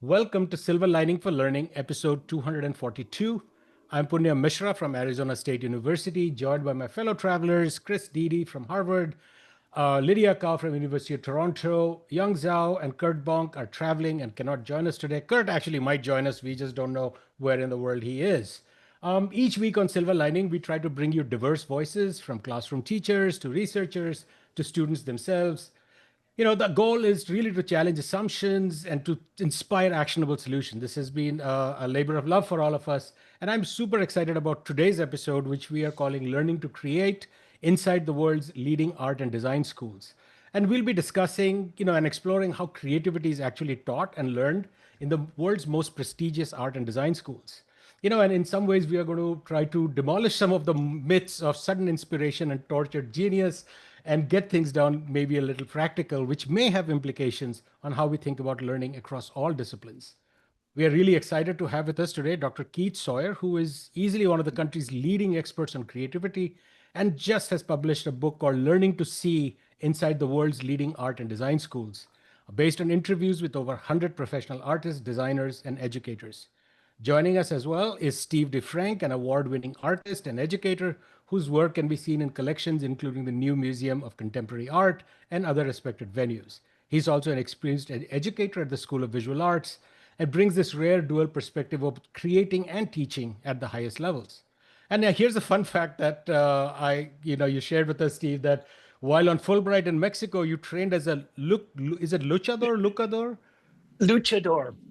Welcome to Silver Lining for Learning, episode 242. I'm Punya Mishra from Arizona State University, joined by my fellow travelers, Chris Dede from Harvard, Lydia Kao from University of Toronto, Young Zhao and Kurt Bonk are traveling and cannot join us today. Kurt actually might join us. We just don't know where in the world he is. Each week on Silver Lining, we try to bring you diverse voices from classroom teachers to researchers to students themselves. The goal is really to challenge assumptions and to inspire actionable solutions. This has been a labor of love for all of us. And I'm super excited about today's episode, which we are calling Learning to Create Inside the World's Leading Art and Design Schools. And we'll be discussing, and exploring how creativity is actually taught and learned in the world's most prestigious art and design schools. And in some ways, we are going to try to demolish some of the myths of sudden inspiration and tortured genius and get things down maybe a little practical, which may have implications on how we think about learning across all disciplines. We are really excited to have with us today Dr. Keith Sawyer, who is easily one of the country's leading experts on creativity and just has published a book called Learning to See Inside the World's Leading Art and Design Schools, based on interviews with over 100 professional artists, designers, and educators. Joining us as well is Steve DeFrank, an award-winning artist and educator whose work can be seen in collections including the New Museum of Contemporary Art and other respected venues. He's also an experienced educator at the School of Visual Arts and brings this rare dual perspective of creating and teaching at the highest levels. And here's a fun fact that you shared with us, Steve, that while on Fulbright in Mexico, you trained as is it luchador? Luchador. Yes.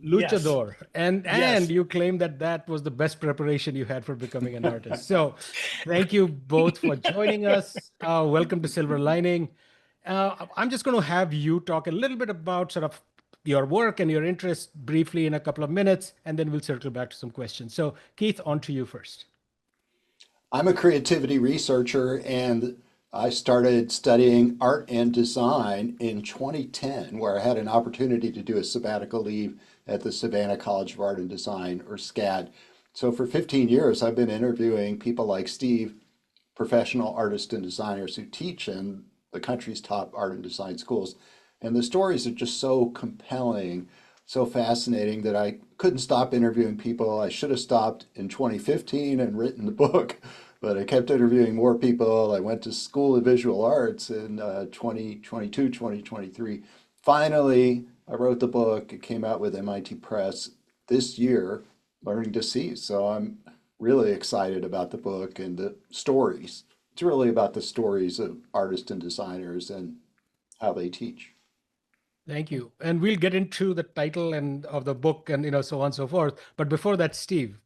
Luchador, and Yes. you claim that that was the best preparation you had for becoming an artist. So thank you both for joining us. Welcome to Silver Lining. I'm just going to have you talk a little bit about sort of your work and your interest briefly in a couple of minutes, and then we'll circle back to some questions. So Keith, on to you first. I'm a creativity researcher and I started studying art and design in 2010, where I had an opportunity to do a sabbatical leave at the Savannah College of Art and Design, or SCAD. So for 15 years, I've been interviewing people like Steve, professional artists and designers who teach in the country's top art and design schools. And the stories are just so compelling, so fascinating that I couldn't stop interviewing people. I should have stopped in 2015 and written the book, but I kept interviewing more people. I went to School of Visual Arts in 2022, 2023. Finally, I wrote the book. It came out with MIT Press this year, Learning to See. So I'm really excited about the book and the stories. It's really about the stories of artists and designers and how they teach. Thank you. And we'll get into the title and of the book and so on and so forth. But before that, Steve.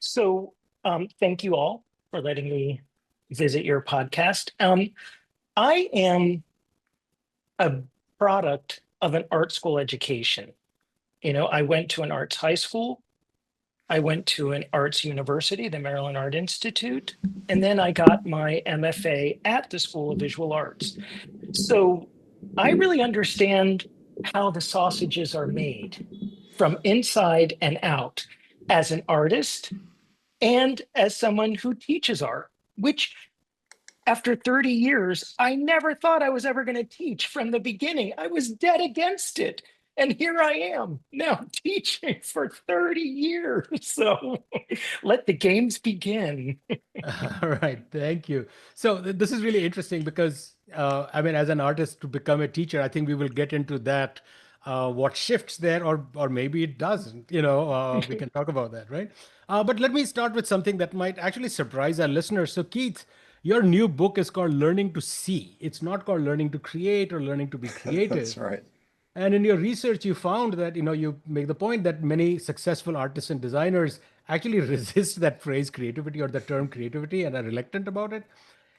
So thank you all for letting me visit your podcast. I am a product of an art school education. I went to an arts high school. I went to an arts university, the Maryland Art Institute, and then I got my MFA at the School of Visual Arts. So I really understand how the sausages are made from inside and out as an artist and as someone who teaches art, which after 30 years, I never thought I was ever going to teach from the beginning. I was dead against it. And here I am now teaching for 30 years. So let the games begin. All right, thank you. So this is really interesting because, as an artist to become a teacher, I think we will get into that, what shifts there, or maybe it doesn't. We can talk about that, right? But let me start with something that might actually surprise our listeners. So Keith, your new book is called Learning to See. It's not called Learning to Create or Learning to be That's Creative. right. And in your research, you found that, you make the point that many successful artists and designers actually resist that phrase creativity or the term creativity and are reluctant about it.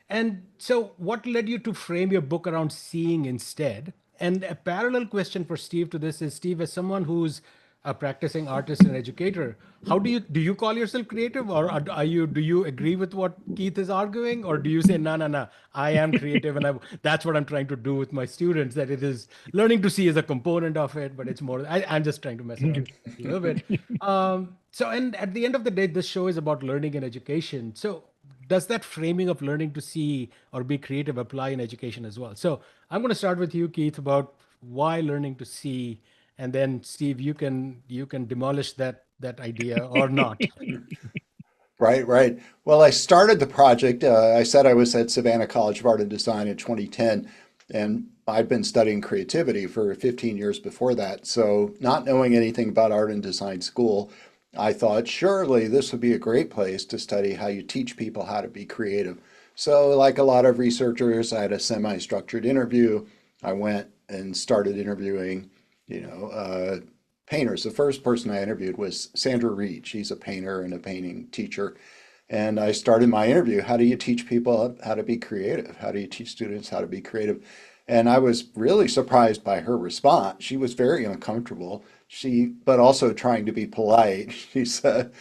And so, what led you to frame your book around seeing instead? And a parallel question for Steve to this is, Steve, as someone who's a practicing artist and educator, how do you call yourself creative, or do you agree with what Keith is arguing, or do you say no, no, no, I am creative and that's what I'm trying to do with my students, that it is learning to see as a component of it, but it's more I'm just trying to mess around a little bit. So, and at the end of the day, this show is about learning and education. So does that framing of learning to see or be creative apply in education as well? So I'm going to start with you, Keith, about why learning to see and then Steve, you can demolish that idea or not. Right, right. Well, I started the project. I said I was at Savannah College of Art and Design in 2010, and I'd been studying creativity for 15 years before that. So, not knowing anything about art and design school, I thought surely this would be a great place to study how you teach people how to be creative. So, like a lot of researchers, I had a semi-structured interview. I went and started interviewing, you know, painters. The first person I interviewed was Sandra Reed. She's a painter and a painting teacher. And I started my interview. How do you teach people how to be creative? How do you teach students how to be creative? And I was really surprised by her response. She was very uncomfortable. But also trying to be polite. She said,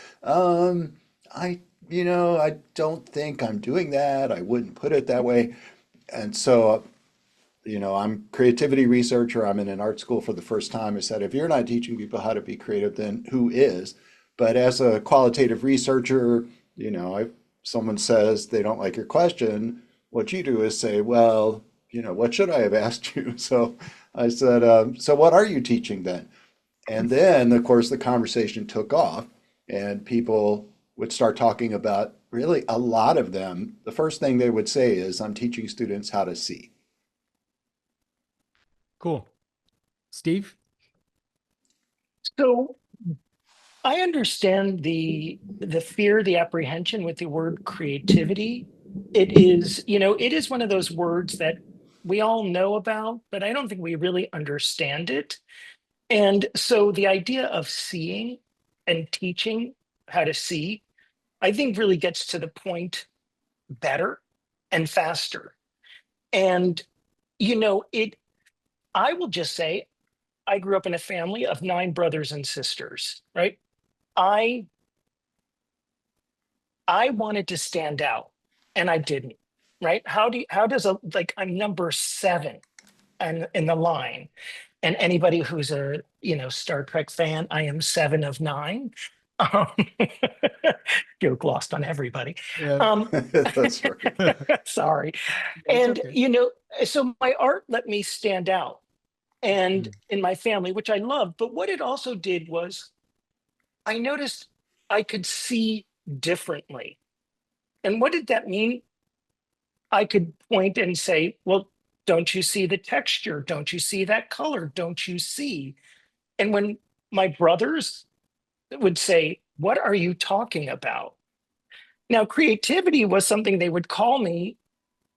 I, I don't think I'm doing that. I wouldn't put it that way. And so I'm a creativity researcher. I'm in an art school for the first time. I said, if you're not teaching people how to be creative, then who is? But as a qualitative researcher, if someone says they don't like your question, what you do is say, well, what should I have asked you? So I said, so what are you teaching then? And then, of course, the conversation took off and people would start talking about really a lot of them. The first thing they would say is, I'm teaching students how to see. Cool. Steve? So I understand the fear, the apprehension with the word creativity. It is one of those words that we all know about, but I don't think we really understand it. And so the idea of seeing and teaching how to see, I think really gets to the point better and faster. And it I will just say I grew up in a family of 9 brothers and sisters, right? I I wanted to stand out and I didn't, right? How does a like I'm number 7 and in the line. And anybody who's a, Star Trek fan, I am 7 of 9. Um, joke lost on everybody. Yeah. Um, That's right. sorry. It's And okay. so my art let me stand out and Mm. in my family, which I love. But what it also did was I noticed I could see differently. And what did that mean? I could point and say, well, don't you see the texture? Don't you see that color? Don't you see? And when my brothers would say, what are you talking about? Now, creativity was something they would call me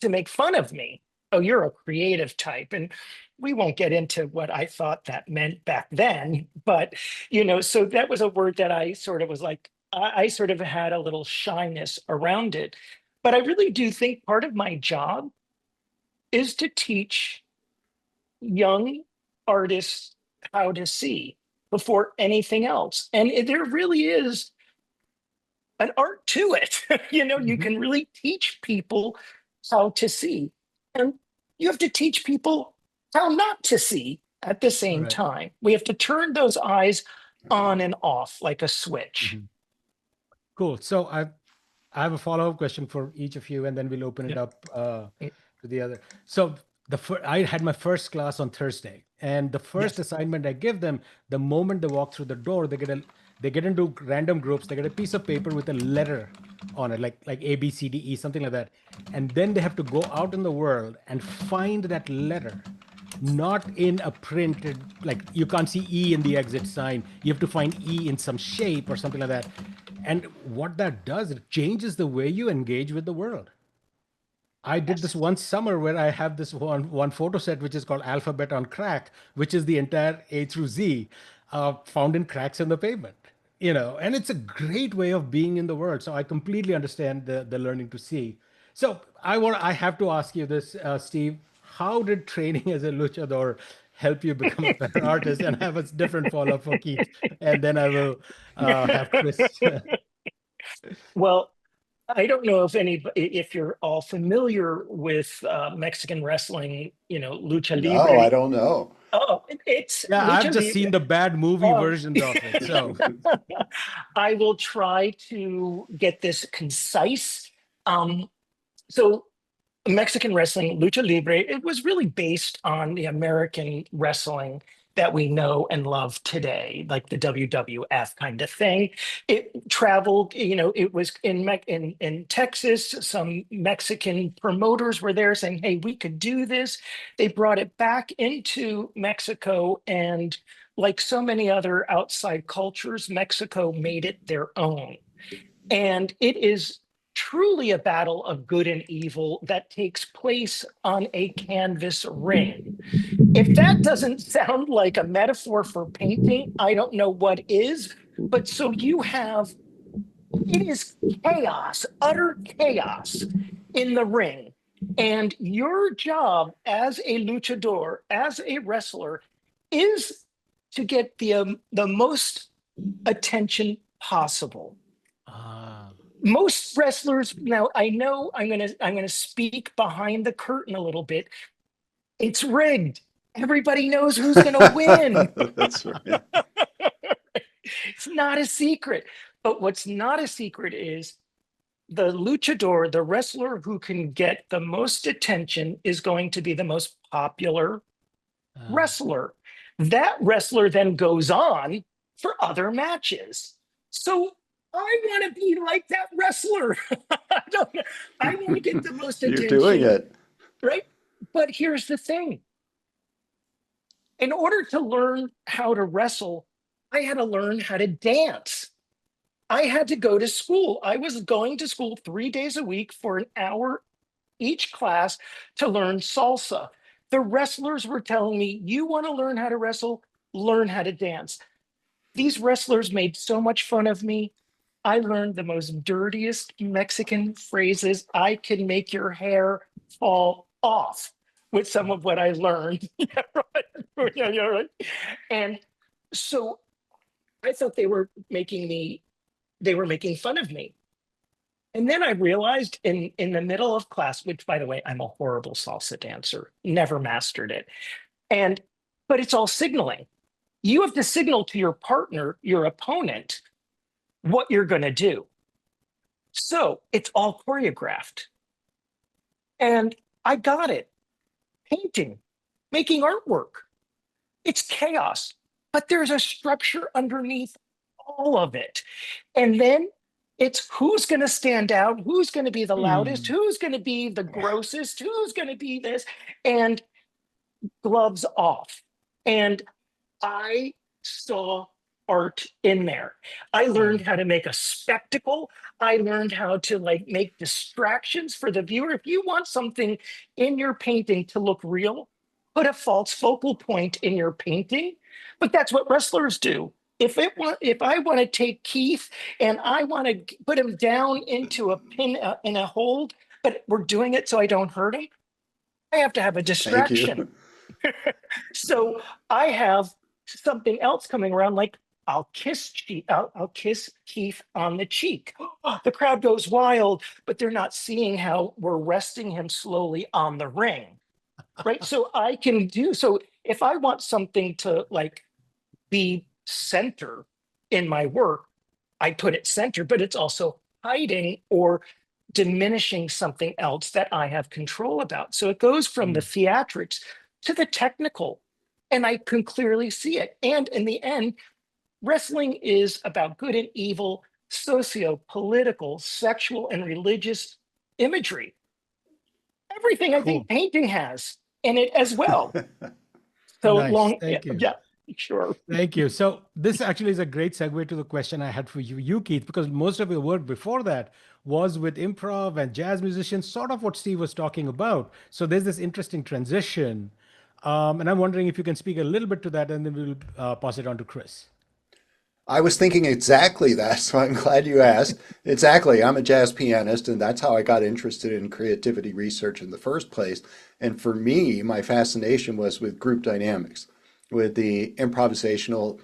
to make fun of me. Oh, you're a creative type. And we won't get into what I thought that meant back then. But, so that was a word that I sort of was like, I sort of had a little shyness around it. But I really do think part of my job is to teach young artists how to see before anything else. And there really is an art to it. You Mhm. can really teach people how to see. And you have to teach people how not to see at the All same right. time. We have to turn those eyes on and off like a switch. Mhm. Cool. So I have a follow-up question for each of you, and then we'll open it Yeah. up to the other. So I had my first class on Thursday, and the first Yes. assignment I give them, the moment they walk through the door, they get into random groups. They get a piece of paper with a letter on it, like A B C D E, something like that, and then they have to go out in the world and find that letter. Not in a printed, like you can't see E in the exit sign. You have to find E in some shape or something like that. And what that does, it changes the way you engage with the world. I did this Yes. one summer where I have this one photo set which is called Alphabet on Crack, which is the entire A through Z, found in cracks in the pavement. And it's a great way of being in the world. So I completely understand the learning to see. So I have to ask you this, Steve. How did training as a luchador help you become a better artist? And I have a different follow up for Keith, and then I will have Chris. Well, I don't know if you're all familiar with Mexican wrestling, lucha No, libre. I don't know. Oh, it's Yeah, I've lucha just libre. seen the bad movie Um, versions of it. So, I will try to get this concise. Um, so Mexican wrestling, lucha libre, it was really based on the American wrestling that we know and love today, like the WWF kind of thing. It traveled, it was in Texas. Some Mexican promoters were there saying, "Hey, we could do this." They brought it back into Mexico, and like so many other outside cultures, Mexico made it their own. And it is truly a battle of good and evil that takes place on a canvas ring. If that doesn't sound like a metaphor for painting, I don't know what is. But so you have, it is chaos, utter chaos in the ring. And your job as a luchador, as a wrestler, is to get the most attention possible. Ah, Most wrestlers, now I know I'm gonna speak behind the curtain a little bit. It's rigged. Everybody knows who's gonna win. That's right. It's not a secret. But what's not a secret is the luchador, the wrestler who can get the most attention, is going to be the most popular ah. wrestler. That wrestler then goes on for other matches. So I want to be like that wrestler. I don't know. I want to get the most You're doing attention, it. right? But here's the thing. In order to learn how to wrestle, I had to learn how to dance. I had to go to school. I was going to school 3 days a week for an hour each class to learn salsa. The wrestlers were telling me, "You want to learn how to wrestle? Learn how to dance." These wrestlers made so much fun of me. I learned the most dirtiest Mexican phrases. I can make your hair fall off with some of what I learned. Yeah, right. Yeah, right. And so I thought they were making fun of me. And then I realized in the middle of class, which by the way, I'm a horrible salsa dancer, never mastered it. And but it's all signaling. You have to signal to your partner, your opponent, what you're going to do. So it's all choreographed. And I got it. Painting, making artwork. It's chaos, but there's a structure underneath all of it. And then it's who's going to stand out, who's going to be the loudest, Hmm. who's going to be the grossest, who's going to be this, and gloves off. And I saw art in there. I learned how to make a spectacle. I learned how to like make distractions for the viewer. If you want something in your painting to look real, put a false focal point in your painting. But that's what wrestlers do. If I want to take Keith and I want to put him down into a pin in a hold, but we're doing it so I don't hurt him, I have to have a Thank distraction. you. So I have something else coming around, like I'll kiss Keith on the cheek. The crowd goes wild, but they're not seeing how we're resting him slowly on the ring, right? So I can do so if I want something to like be center in my work, I put it center, but it's also hiding or diminishing something else that I have control about. So it goes from the Hmm. theatrics to the technical, and I can clearly see it. And in the end, wrestling is about good and evil, socio political, sexual, and religious imagery. Everything I Cool. think painting has in it as well. So Nice. long, yeah, Thank you. yeah, sure. Thank you. So this actually is a great segue to the question I had for you, Keith, because most of your work before that was with improv and jazz musicians, sort of what Steve was talking about. So there's this interesting transition. And I'm wondering if you can speak a little bit to that, and then we'll pass it on to Chris. I was thinking exactly that, so I'm glad you asked. Exactly. I'm a jazz pianist, and that's how I got interested in creativity research in the first place. And for me, my fascination was with group dynamics, with the improvisational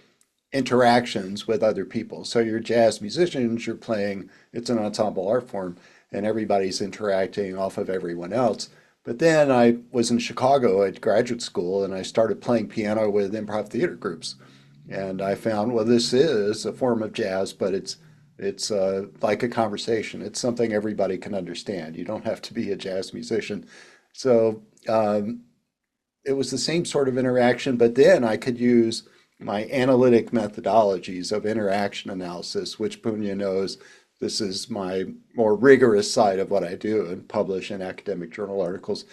interactions with other people. So you're jazz musicians, you're playing, it's an ensemble art form, and everybody's interacting off of everyone else. But then I was in Chicago at graduate school and I started playing piano with improv theater groups. And I found, well, this is a form of jazz, but it's like a conversation. It's something everybody can understand. You don't have to be a jazz musician. So it was the same sort of interaction, but then I could use my analytic methodologies of interaction analysis, which Punya knows this is my more rigorous side of what I do and publish in academic journal articles.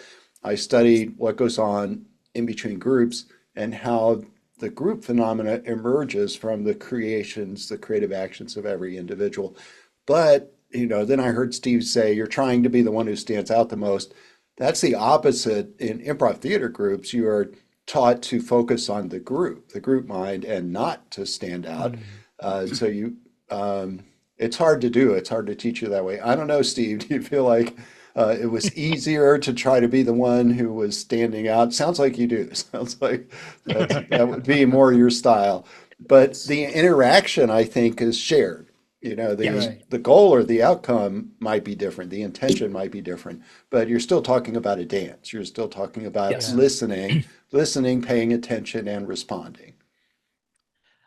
I study what goes on in between groups and how the group phenomena emerges from the creations, the creative actions of every individual. But, then I heard Steve say, you're trying to be the one who stands out the most. That's the opposite in improv theater groups. You are taught to focus on the group mind, and not to stand out. Mm. So it's hard to do. It's hard to teach you that way. I don't know, Steve. Do you feel like it was easier to try to be the one who was standing out? Sounds like you do. Sounds like that would be more your style. But Yes. the interaction, I think, is shared. Yes. The Right. the goal or the outcome might be different, the intention might be different, but you're still talking about a dance. You're still talking about Yes. Yeah. listening, paying attention, and responding.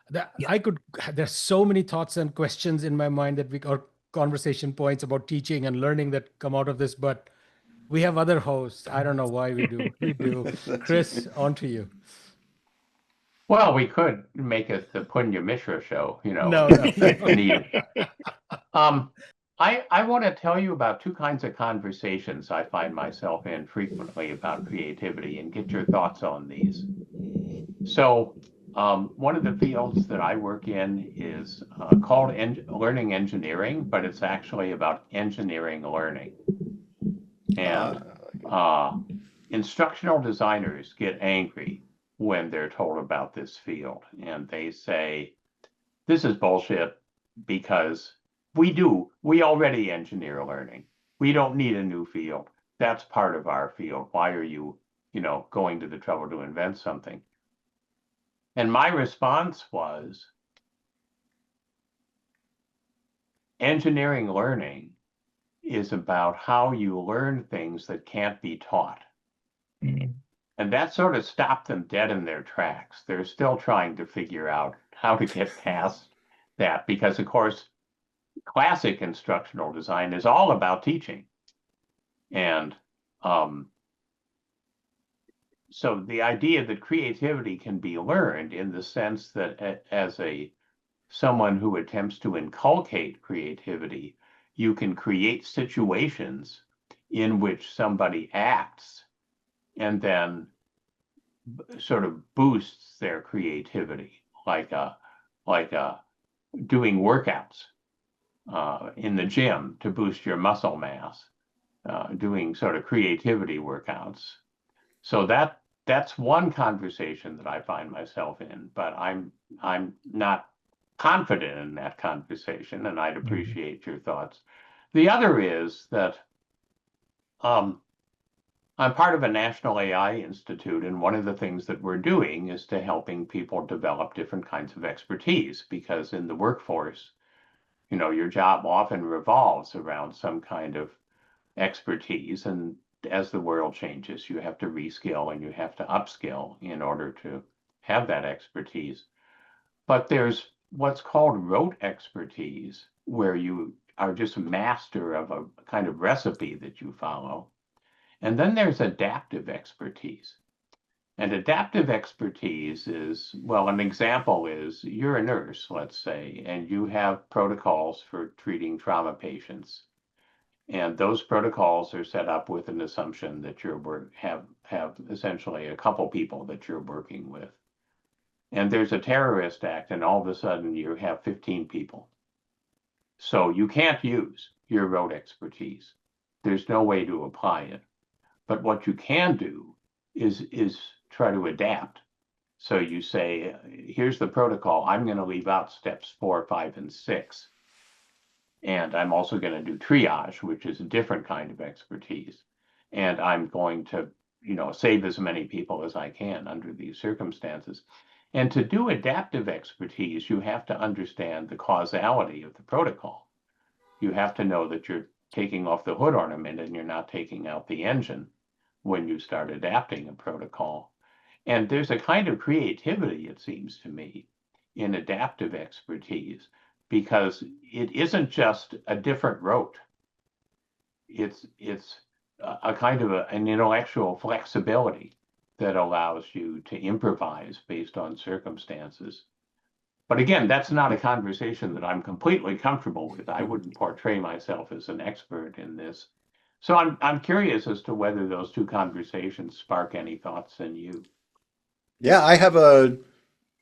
That Yeah. I could. There's so many thoughts and questions in my mind that we or conversation points about teaching and learning that come out of this, but we have other hosts. I don't know why we do. We do. That's Chris, on to you. Well, we could make it the Punya Mishra show, No, no, if no. needed. Um, I want to tell you about two kinds of conversations I find myself in frequently about creativity and get your thoughts on these. So, one of the fields that I work in is called learning engineering, but it's actually about engineering learning. And uh, instructional designers get angry when they're told about this field, and they say, this is bullshit because we already engineer learning. We don't need a new field. That's part of our field. Why are you, going to the trouble to invent something? And my response was, engineering learning is about how you learn things that can't be taught. Mm. And that sort of stopped them dead in their tracks. They're still trying to figure out how to get past that because, of course, classic instructional design is all about teaching. And so the idea that creativity can be learned in the sense that as someone who attempts to inculcate creativity, you can create situations in which somebody acts and then sort of boosts their creativity, like doing workouts in the gym to boost your muscle mass, doing sort of creativity workouts. So that's one conversation that I find myself in, but I'm not confident in that conversation, and I'd appreciate your thoughts. The other is that um, I'm part of a national AI institute, and one of the things that we're doing is to helping people develop different kinds of expertise, because in the workforce, your job often revolves around some kind of expertise. And as the world changes, you have to reskill and you have to upskill in order to have that expertise. But there's what's called rote expertise, where you are just a master of a kind of recipe that you follow. And then there's adaptive expertise. And adaptive expertise is, well, an example is you're a nurse, let's say, and you have protocols for treating trauma patients. And those protocols are set up with an assumption that have essentially a couple people that you're working with. And there's a terrorist act, and all of a sudden you have 15 people. So you can't use your rote expertise. There's no way to apply it. But what you can do is try to adapt. So you say, here's the protocol. I'm going to leave out steps 4, 5, and 6. And I'm also going to do triage, which is a different kind of expertise. And I'm going to, save as many people as I can under these circumstances. And to do adaptive expertise, you have to understand the causality of the protocol. You have to know that you're taking off the hood ornament and you're not taking out the engine when you start adapting a protocol. And there's a kind of creativity, it seems to me, in adaptive expertise, because it isn't just a different rote. It's a kind of an intellectual flexibility that allows you to improvise based on circumstances. But again, that's not a conversation that I'm completely comfortable with. I wouldn't portray myself as an expert in this. So I'm curious as to whether those two conversations spark any thoughts in you. Yeah, I have a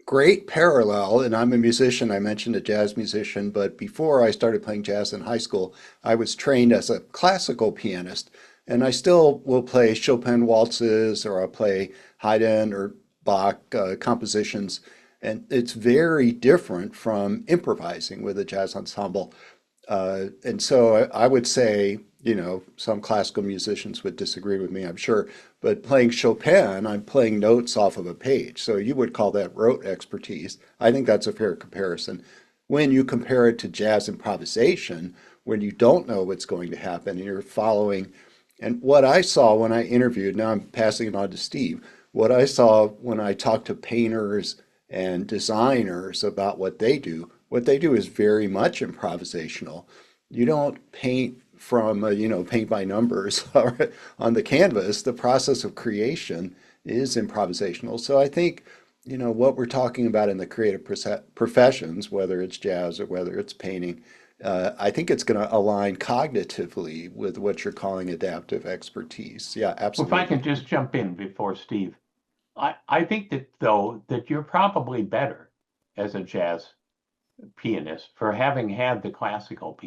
great parallel, and I'm a musician. I mentioned a jazz musician, but before I started playing jazz in high school, I was trained as a classical pianist, and I still will play Chopin waltzes or I'll play Haydn or Bach compositions, and it's very different from improvising with a jazz ensemble. And so I would say, some classical musicians would disagree with me, I'm sure, but playing Chopin, I'm playing notes off of a page. So you would call that rote expertise. I think that's a fair comparison. When you compare it to jazz improvisation, when you don't know what's going to happen and you're following, and what I saw when I interviewed, now I'm passing it on to Steve, what I saw when I talked to painters and designers about what they do is very much improvisational. You don't paint from, paint by numbers on the canvas. The process of creation is improvisational. So I think, what we're talking about in the creative professions, whether it's jazz or whether it's painting, I think it's going to align cognitively with what you're calling adaptive expertise. Yeah, Well, if I can absolutely. just jump in before Steve, I think that though that you're probably better as a jazz pianist for having had the classical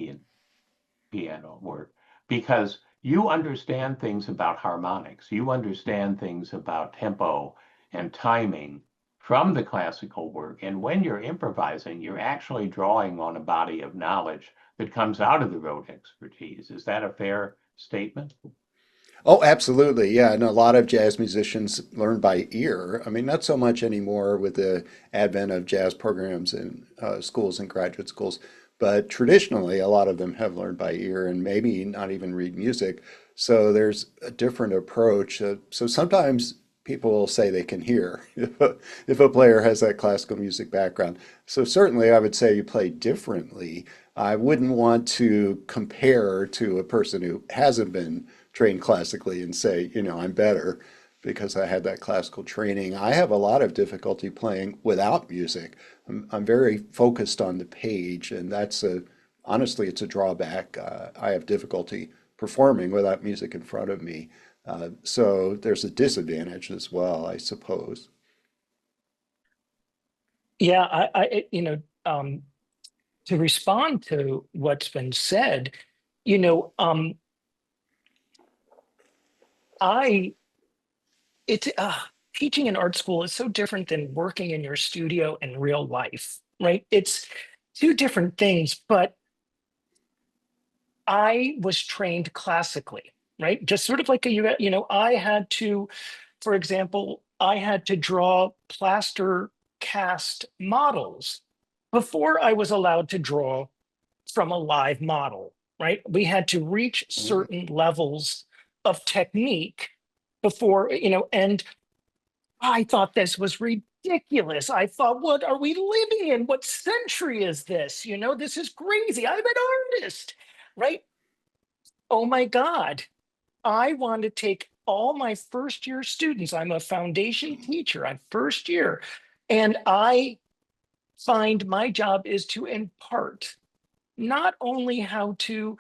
piano work because you understand things about harmonics, you understand things about tempo and timing from the classical work. And when you're improvising, you're actually drawing on a body of knowledge that comes out of the rote expertise. Is that a fair statement? Oh, absolutely. Yeah. And a lot of jazz musicians learn by ear. I mean, not so much anymore with the advent of jazz programs in schools and graduate schools, but traditionally, a lot of them have learned by ear and maybe not even read music. So there's a different approach. So sometimes people will say they can hear if a player has that classical music background. So certainly, I would say you play differently. I wouldn't want to compare to a person who hasn't been trained classically and say, I'm better because I had that classical training. I have a lot of difficulty playing without music. I'm very focused on the page, and honestly, it's a drawback. I have difficulty performing without music in front of me. So there's a disadvantage as well, I suppose. Yeah, to respond to what's been said, you know, I it's teaching in art school is so different than working in your studio in real life, right? It's two different things, but I was trained classically, right? Just sort of like I had to, for example, I had to draw plaster cast models before I was allowed to draw from a live model, right? We had to reach Mm. certain levels of technique before, and I thought this was ridiculous. I thought, what are we living in? What century is this? This is crazy. I'm an artist, right? Oh my God. I want to take all my first year students. I'm a foundation teacher. I'm first year. And I find my job is to impart not only how to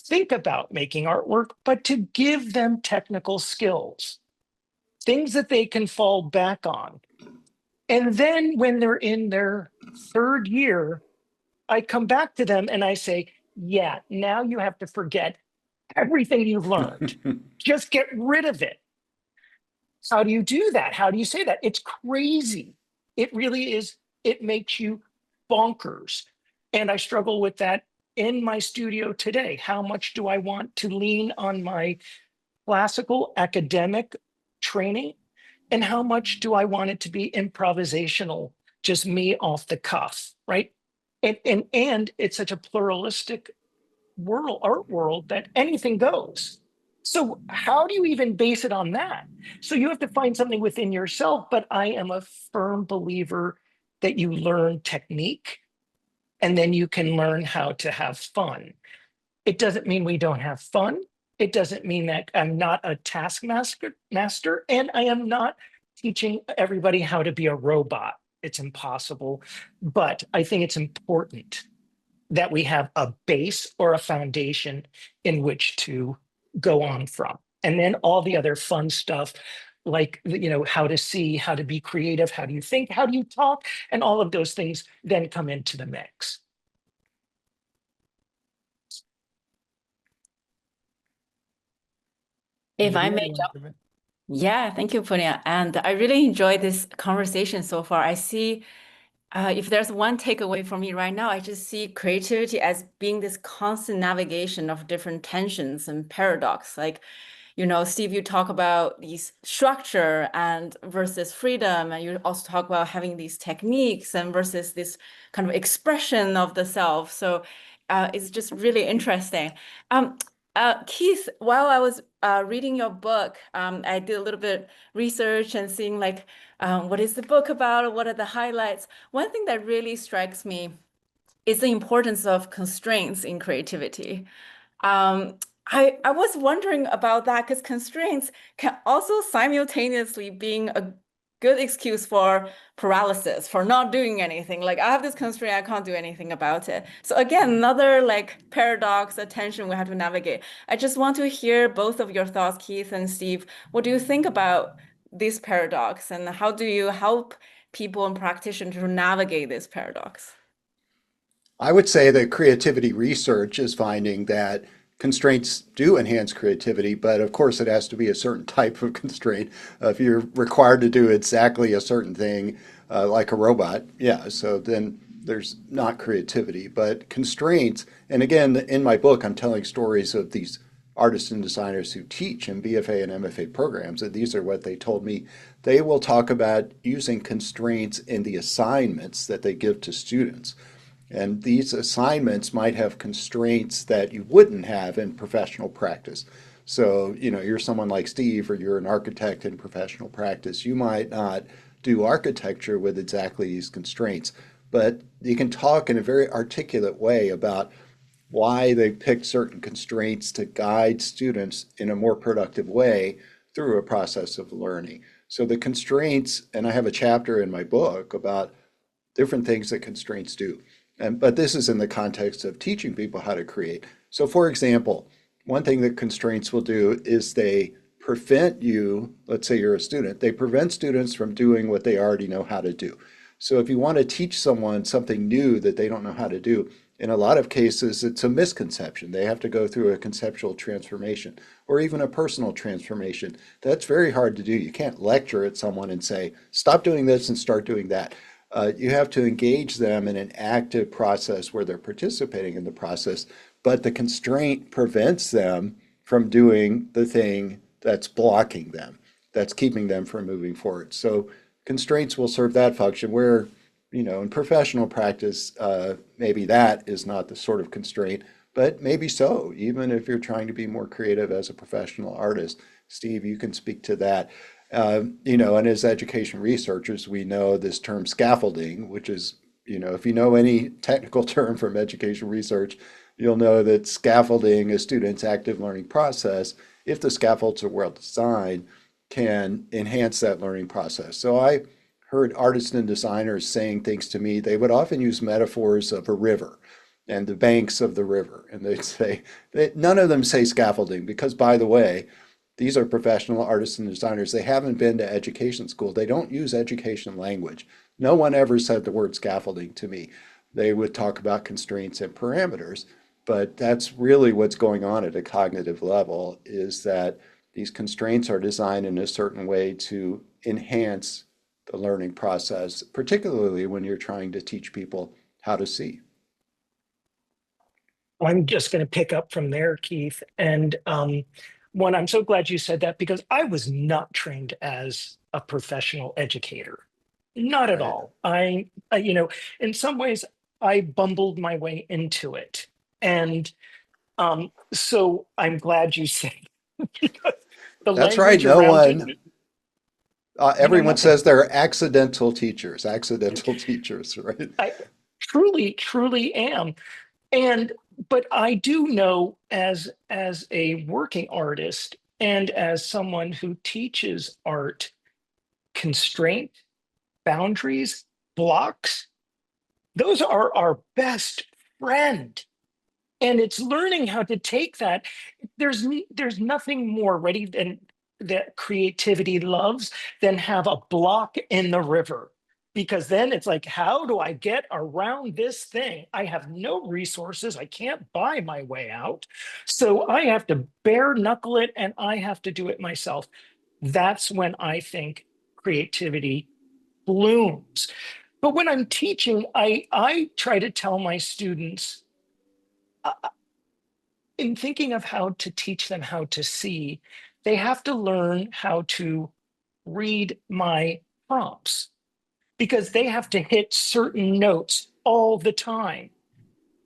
think about making artwork, but to give them technical skills, things that they can fall back on. And then when they're in their third year, I come back to them and I say, yeah, now you have to forget everything you've learned. Just get rid of it. How do you do that? How do you say that? It's crazy. It really is. It makes you bonkers. And I struggle with that in my studio today. How much do I want to lean on my classical academic training? And how much do I want it to be improvisational, just me off the cuff, right? And it's such a pluralistic art world that anything goes. So how do you even base it on that? So you have to find something within yourself, but I am a firm believer that you learn technique and then you can learn how to have fun. It doesn't mean we don't have fun. It doesn't mean that I'm not a taskmaster, and I am not teaching everybody how to be a robot. It's impossible, but I think it's important that we have a base or a foundation in which to go on from. And then all the other fun stuff, like, how to see, how to be creative, how do you think, how do you talk, and all of those things then come into the mix. If I Lydia, may you want to jump. come in? Yeah, thank you, Punya. And I really enjoyed this conversation so far. I see if there's one takeaway for me right now, I just see creativity as being this constant navigation of different tensions and paradox. Like, Steve, you talk about these structure and versus freedom, and you also talk about having these techniques and versus this kind of expression of the self. So it's just really interesting. Keith, while I was reading your book, I did a little bit research and seeing like what is the book about, what are the highlights. One thing that really strikes me is the importance of constraints in creativity. I was wondering about that because constraints can also simultaneously being a good excuse for paralysis, for not doing anything. Like I have this constraint, I can't do anything about it. So again, another like paradox, a tension we have to navigate. I just want to hear both of your thoughts, Keith and Steve. What do you think about this paradox and how do you help people and practitioners to navigate this paradox? I would say that creativity research is finding that constraints do enhance creativity, but of course it has to be a certain type of constraint. If you're required to do exactly a certain thing, like a robot, yeah, so then there's not creativity. But constraints, and again, in my book, I'm telling stories of these artists and designers who teach in BFA and MFA programs, and these are what they told me. They will talk about using constraints in the assignments that they give to students. And these assignments might have constraints that you wouldn't have in professional practice. So, you're someone like Steve, or you're an architect in professional practice. You might not do architecture with exactly these constraints, but you can talk in a very articulate way about why they picked certain constraints to guide students in a more productive way through a process of learning. So the constraints, and I have a chapter in my book about different things that constraints do. But this is in the context of teaching people how to create. So for example, one thing that constraints will do is they prevent you, let's say you're a student, they prevent students from doing what they already know how to do. So if you want to teach someone something new that they don't know how to do, in a lot of cases, it's a misconception. They have to go through a conceptual transformation or even a personal transformation. That's very hard to do. You can't lecture at someone and say, stop doing this and start doing that. You have to engage them in an active process where they're participating in the process, but the constraint prevents them from doing the thing that's blocking them, that's keeping them from moving forward. So constraints will serve that function where, in professional practice, maybe that is not the sort of constraint, but maybe so, even if you're trying to be more creative as a professional artist. Steve, you can speak to that. And as education researchers, we know this term scaffolding, which is, if you know any technical term from education research, you'll know that scaffolding a student's active learning process, if the scaffolds are well designed, can enhance that learning process. So I heard artists and designers saying things to me. They would often use metaphors of a river and the banks of the river. And they'd say, none of them say scaffolding because, by the way, these are professional artists and designers. They haven't been to education school. They don't use education language. No one ever said the word scaffolding to me. They would talk about constraints and parameters, but that's really what's going on at a cognitive level, is that these constraints are designed in a certain way to enhance the learning process, particularly when you're trying to teach people how to see. I'm just going to pick up from there, Keith. And one, I'm so glad you said that because I was not trained as a professional educator, not at Right. all. In some ways, I bumbled my way into it, and so I'm glad you said because the That's right. language No around it. one, No, everyone nothing. says they're accidental teachers, right? I truly am. But I do know as a working artist and as someone who teaches art, constraint, boundaries, blocks, those are our best friend. And it's learning how to take that. There's nothing more ready than that creativity loves than have a block in the river. Because then it's like, how do I get around this thing? I have no resources. I can't buy my way out. So I have to bare knuckle it and I have to do it myself. That's when I think creativity blooms. But when I'm teaching, I try to tell my students, in thinking of how to teach them how to see, they have to learn how to read my prompts because they have to hit certain notes all the time.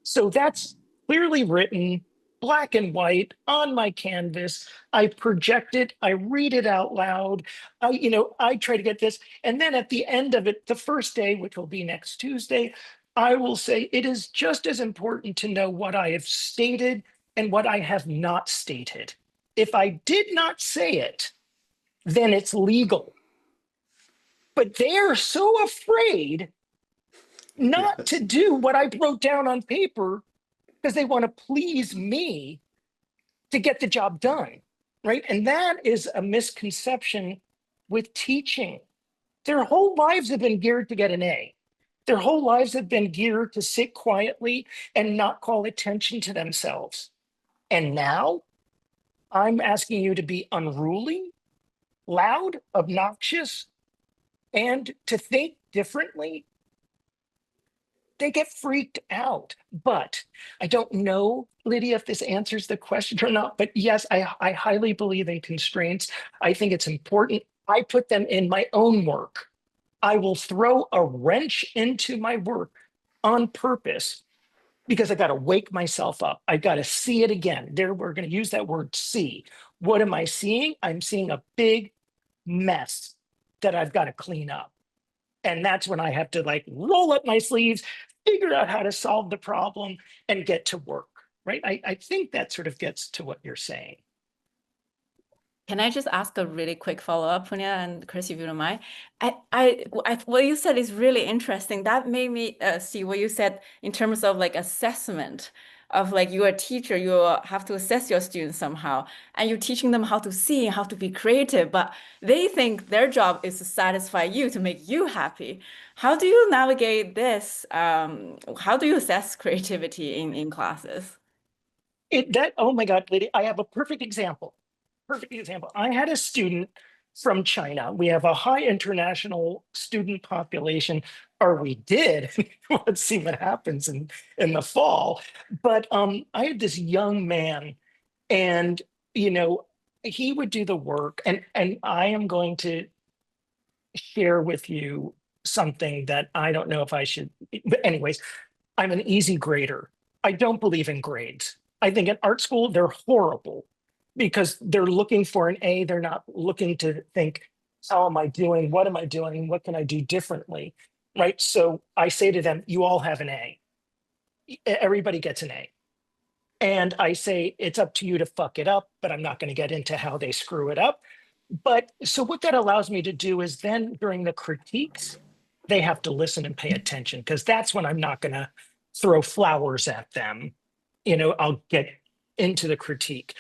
So that's clearly written, black and white on my canvas. I project it, I read it out loud. I try to get this. And then at the end of it, the first day, which will be next Tuesday, I will say it is just as important to know what I have stated and what I have not stated. If I did not say it, then it's legal. But they are so afraid not to do what I wrote down on paper because they want to please me to get the job done, right? And that is a misconception with teaching. Their whole lives have been geared to get an A. Their whole lives have been geared to sit quietly and not call attention to themselves. And now I'm asking you to be unruly, loud, obnoxious, and to think differently. They get freaked out. But I don't know, Lydia, if this answers the question or not. But yes, I highly believe in constraints. I think it's important. I put them in my own work. I will throw a wrench into my work on purpose because I got to wake myself up. I got to see it again. There, we're going to use that word see. What am I seeing? I'm seeing a big mess that I've got to clean up. And that's when I have to like roll up my sleeves, figure out how to solve the problem and get to work, right? I think that sort of gets to what you're saying. Can I just ask a really quick follow-up, Punya and Chris, if you don't mind? What you said is really interesting. That made me see what you said in terms of like assessment of like you're a teacher, you have to assess your students somehow, and you're teaching them how to see, how to be creative, but they think their job is to satisfy you, to make you happy. How do you navigate this? How do you assess creativity in classes? Oh my God, Lydia, I have a perfect example. Perfect example. I had a student from China. We have a high international student population, or we did. Let's see what happens in the fall. But I had this young man, and he would do the work, and I am going to share with you something that I don't know if I should. But anyways, I'm an easy grader. I don't believe in grades. I think at art school, they're horrible because they're looking for an A. They're not looking to think, how am I doing? What am I doing? What can I do differently? Right. So I say to them, you all have an A. Everybody gets an A. And I say, it's up to you to fuck it up, but I'm not going to get into how they screw it up. But so what that allows me to do is then during the critiques, they have to listen and pay attention because that's when I'm not going to throw flowers at them. I'll get into the critique.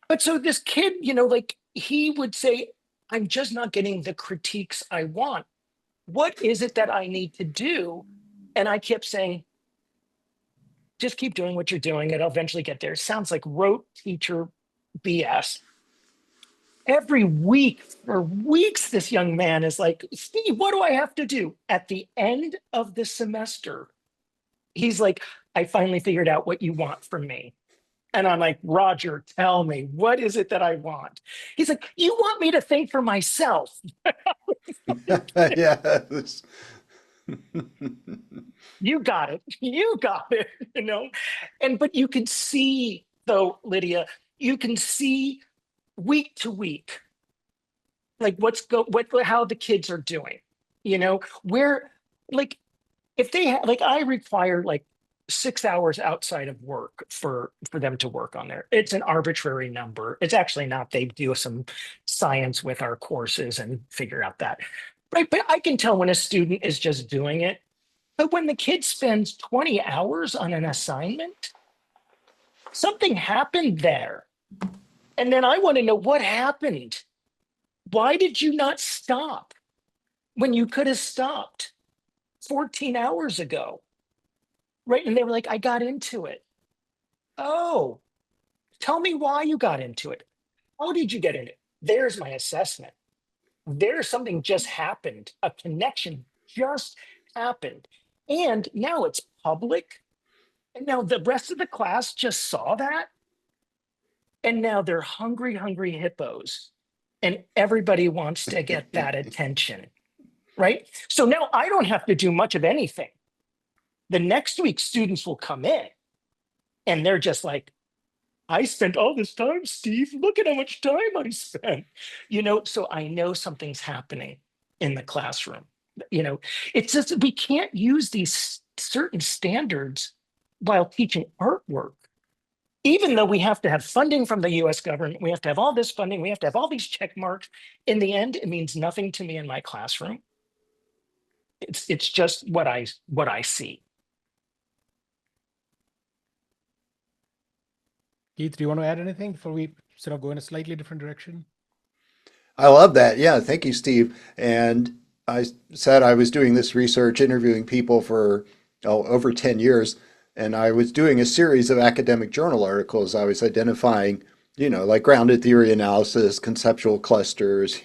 But so this kid, like he would say, I'm just not getting the critiques I want. What is it that I need to do? And I kept saying, just keep doing what you're doing. It'll eventually get there. It sounds like rote teacher BS. Every week for weeks, this young man is like, Steve, what do I have to do? At the end of the semester, he's like, I finally figured out what you want from me. And I'm like, Roger, tell me, what is it that I want? He's like, you want me to think for myself. Yes. You got it. You got it. But you can see, though, Lydia, you can see week to week, like how the kids are doing, where like if they like I require like 6 hours outside of work for them to work on there. It's an arbitrary number. It's actually not. They do some science with our courses and figure out that. Right. But I can tell when a student is just doing it. But when the kid spends 20 hours on an assignment, something happened there. And then I want to know what happened. Why did you not stop when you could have stopped 14 hours ago? Right. And they were like, I got into it. Oh, tell me why you got into it. How did you get in it? There's my assessment. There's something just happened. A connection just happened. And now it's public. And now the rest of the class just saw that. And now they're hungry, hungry hippos. And everybody wants to get that attention. Right. So now I don't have to do much of anything. The next week, students will come in and they're just like, I spent all this time, Steve. Look at how much time I spent. So I know something's happening in the classroom. It's just we can't use these certain standards while teaching artwork. Even though we have to have funding from the US government, we have to have all this funding, we have to have all these check marks. In the end, it means nothing to me in my classroom. It's just what I see. Keith, do you want to add anything before we sort of go in a slightly different direction? I love that. Yeah, thank you, Steve. And I said I was doing this research, interviewing people for over 10 years, and I was doing a series of academic journal articles. I was identifying, like grounded theory analysis, conceptual clusters,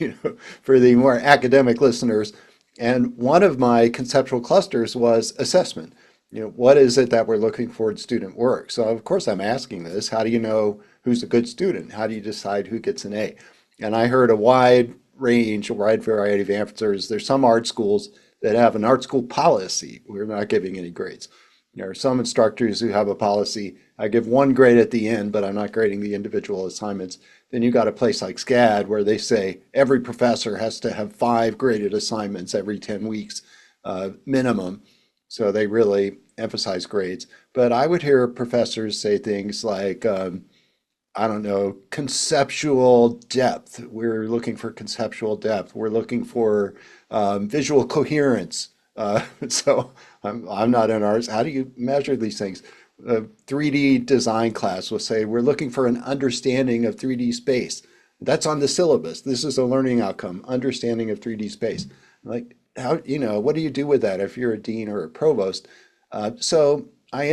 for the more academic listeners. And one of my conceptual clusters was assessment. What is it that we're looking for in student work? So of course I'm asking this, how do you know who's a good student? How do you decide who gets an A? And I heard a wide range, a wide variety of answers. There's some art schools that have an art school policy. We're not giving any grades. There are some instructors who have a policy. I give one grade at the end, but I'm not grading the individual assignments. Then you got a place like SCAD where they say every professor has to have 5 graded assignments every 10 weeks minimum. So they really emphasize grades. But I would hear professors say things like, I don't know, conceptual depth. We're looking for conceptual depth. We're looking for visual coherence. So I'm not in arts. How do you measure these things? A 3D design class will say, we're looking for an understanding of 3D space. That's on the syllabus. This is a learning outcome, understanding of 3D space. Like, how, what do you do with that if you're a dean or a provost? So I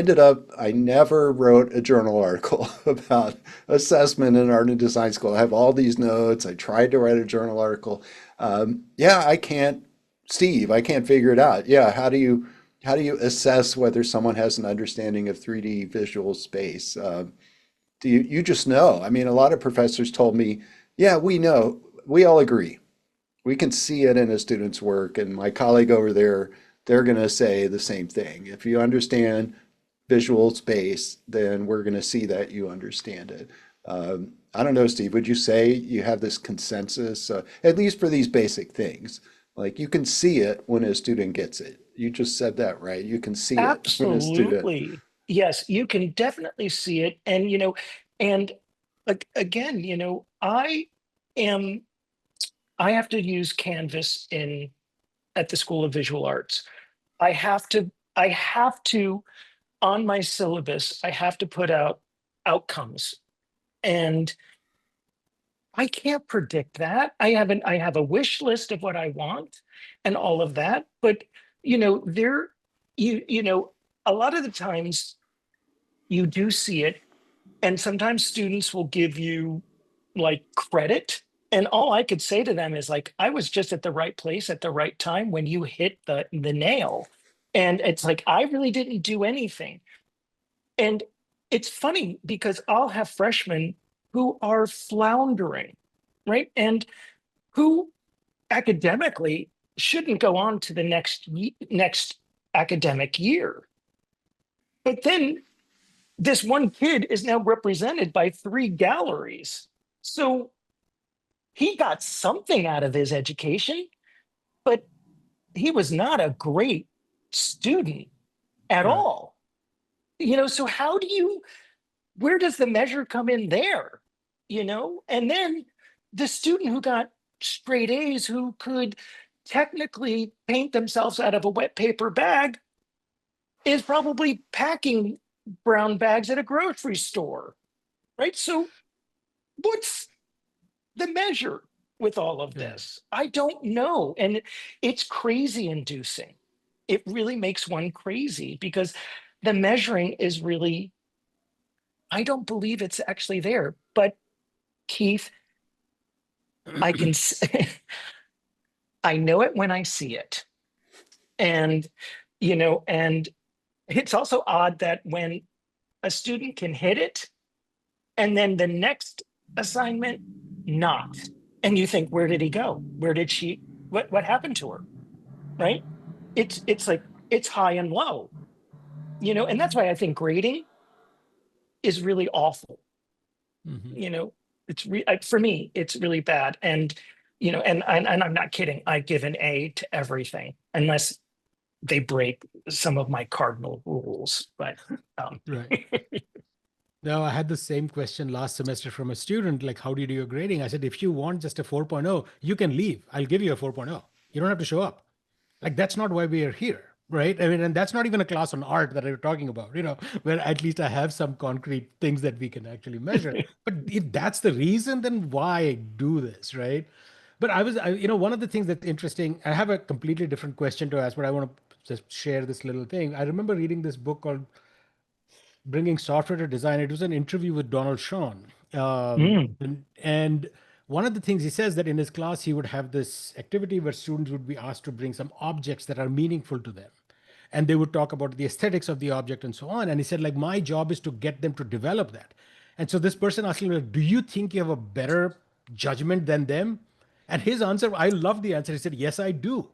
never wrote a journal article about assessment in art and design school. I have all these notes. I tried to write a journal article. I can't, Steve, I can't figure it out. Yeah, how do you assess whether someone has an understanding of 3D visual space? Do you just know? I mean, a lot of professors told me, yeah, we know, we all agree. We can see it in a student's work, and my colleague over there, they're going to say the same thing. If you understand visual space, then we're going to see that you understand it. I don't know, Steve, would you say you have this consensus, at least for these basic things? Like you can see it when a student gets it. You just said that, right? You can see it when a student. Absolutely. Yes, you can definitely see it. And again, am I have to use Canvas at the School of Visual Arts. I have to on my syllabus, I have to put out outcomes. And I can't predict that. I have a wish list of what I want and all of that. But there a lot of the times you do see it, and sometimes students will give you like credit. And all I could say to them is like, I was just at the right place at the right time when you hit the nail. And it's like, I really didn't do anything. And it's funny because I'll have freshmen who are floundering, right? And who academically shouldn't go on to the next academic year. But then this one kid is now represented by 3 galleries. So he got something out of his education, but he was not a great student at Right. all. So where does the measure come in there? And then the student who got straight A's, who could technically paint themselves out of a wet paper bag, is probably packing brown bags at a grocery store, right? So what's the measure with all of Yeah. this? I don't know. And it's crazy inducing. It really makes one crazy because the measuring is really, I don't believe it's actually there. But Keith, I can, I know it when I see it. And, and it's also odd that when a student can hit it and then the next assignment not, and you think, where did he go? Where did she, what happened to her? Right? It's like, it's high and low, and that's why I think grading is really awful. Mhm. For me, it's really bad. And, and I'm not kidding. I give an A to everything unless they break some of my cardinal rules. But Right. Now, I had the same question last semester from a student, like, how do you do your grading? I said, if you want just a 4.0, you can leave. I'll give you a 4.0. You don't have to show up. Like, that's not why we are here, right? I mean, and that's not even a class on art that I'm talking about, where at least I have some concrete things that we can actually measure. But if that's the reason, then why do this, right? But one of the things that's interesting, I have a completely different question to ask, but I want to just share this little thing. I remember reading this book called Bringing Software to Design. It was an interview with Donald Sean. mm, And one of the things he says that in his class, he would have this activity where students would be asked to bring some objects that are meaningful to them. And they would talk about the aesthetics of the object and so on. And he said, like, my job is to get them to develop that. And so this person asked him, like, do you think you have a better judgment than them? And his answer, I love the answer. He said, yes, I do.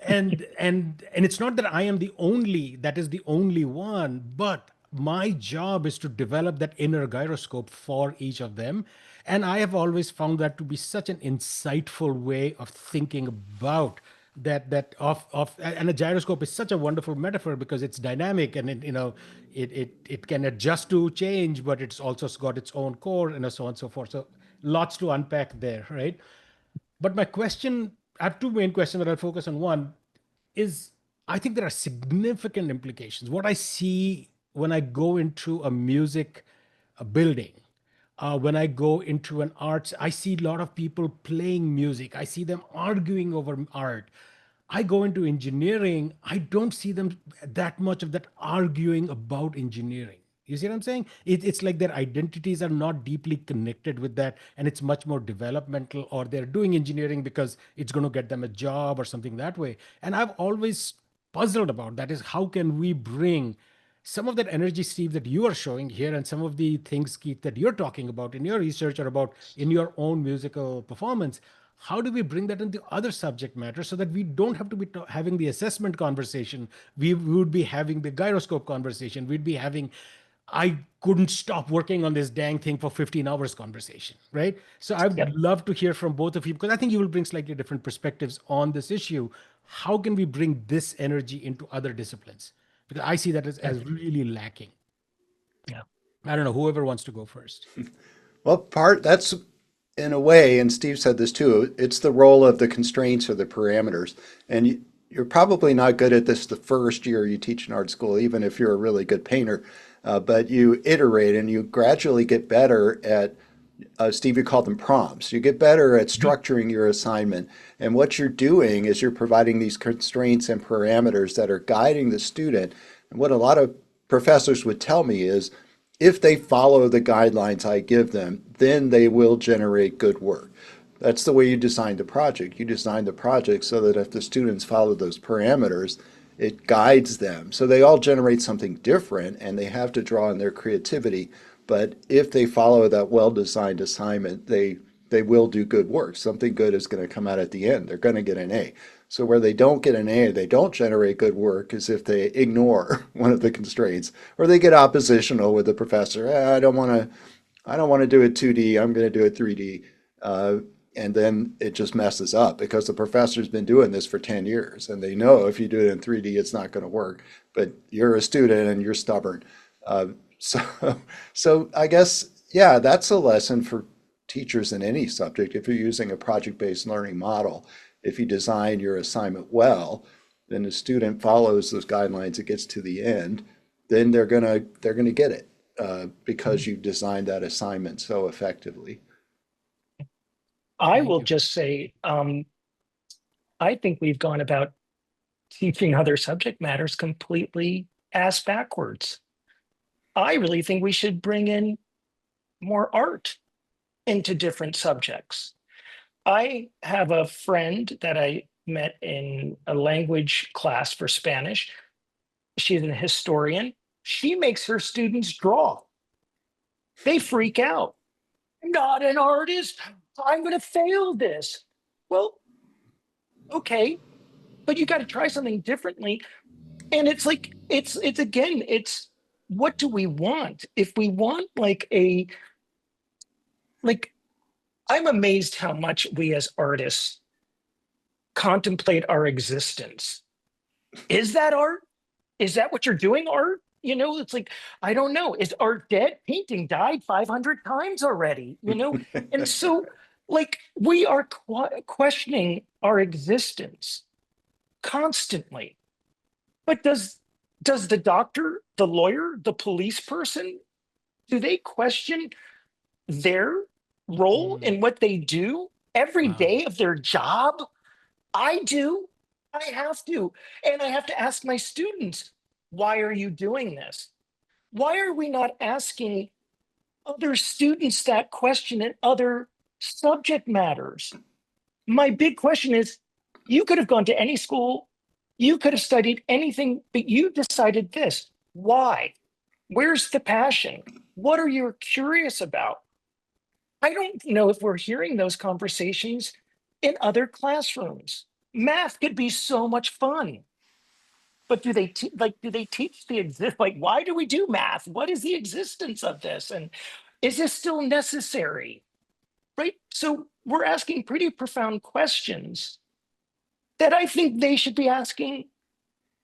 And it's not that I am the only one, but my job is to develop that inner gyroscope for each of them. And I have always found that to be such an insightful way of thinking about that of and a gyroscope is such a wonderful metaphor because it's dynamic and it can adjust to change, but it's also got its own core and so on and so forth. So lots to unpack there, right? But my question, I have two main questions that I'll focus on. One is I think there are significant implications. What I see when I go into a music building, when I go into an arts, I see a lot of people playing music. I see them arguing over art. I go into engineering, I don't see them that much of that arguing about engineering. You see what I'm saying? It's like their identities are not deeply connected with that, and it's much more developmental, or they're doing engineering because it's going to get them a job or something that way. And I've always puzzled about that is how can we bring some of that energy, Steve, that you are showing here, and some of the things, Keith, that you're talking about in your research or about in your own musical performance. How do we bring that into other subject matter so that we don't have to be having the assessment conversation? We would be having the gyroscope conversation. We'd be having, I couldn't stop working on this dang thing for 15 hours conversation, right? So I'd yep. love to hear from both of you because I think you will bring slightly different perspectives on this issue. How can we bring this energy into other disciplines? Because I see that as really lacking. Yeah. I don't know, whoever wants to go first. Well, that's in a way, and Steve said this too, it's the role of the constraints or the parameters. And you're probably not good at this the first year you teach in art school, even if you're a really good painter. But you iterate and you gradually get better at, Steve, you called them prompts. You get better at structuring your assignment. And what you're doing is you're providing these constraints and parameters that are guiding the student. And what a lot of professors would tell me is, if they follow the guidelines I give them, then they will generate good work. That's the way you design the project. You design the project so that if the students follow those parameters, it guides them. So they all generate something different and they have to draw on their creativity. But if they follow that well-designed assignment, they will do good work. Something good is going to come out at the end. They're going to get an A. So where they don't get an A, they don't generate good work is if they ignore one of the constraints or they get oppositional with the professor. I don't want to do it 2D. I'm going to do it 3D. And then it just messes up because the professor's been doing this for 10 years and they know if you do it in 3D, it's not going to work. But you're a student and you're stubborn. So, so I guess, yeah, that's a lesson for teachers in any subject. If you're using a project-based learning model, if you design your assignment well, then the student follows those guidelines, it gets to the end, then they're gonna get it because you designed that assignment so effectively. I Thank will you. just say, I think we've gone about teaching other subject matters completely ass backwards. I really think we should bring in more art into different subjects. I have a friend that I met in a language class for Spanish. She's an historian. She makes her students draw. They freak out. I'm not an artist. I'm going to fail this. Well, okay, but you got to try something differently. And it's like, it's again, it's what do we want? If we want like, I'm amazed how much we as artists contemplate our existence. Is that art? Is that what you're doing, art? It's like, I don't know. Is art dead? Painting died 500 times already. And so, like, we are questioning our existence constantly. But does the doctor, the lawyer, the police person, do they question their role Mm, in what they do every wow. day of their job? I do. I have to. And I have to ask my students, why are you doing this? Why are we not asking other students that question in other subject matters? My big question is, you could have gone to any school, you could have studied anything, but you decided this. Why? Where's the passion? What are you curious about? I don't know if we're hearing those conversations in other classrooms. Math could be so much fun, but do they teach the exist? Like, why do we do math? What is the existence of this? And is this still necessary? Right? So we're asking pretty profound questions that I think they should be asking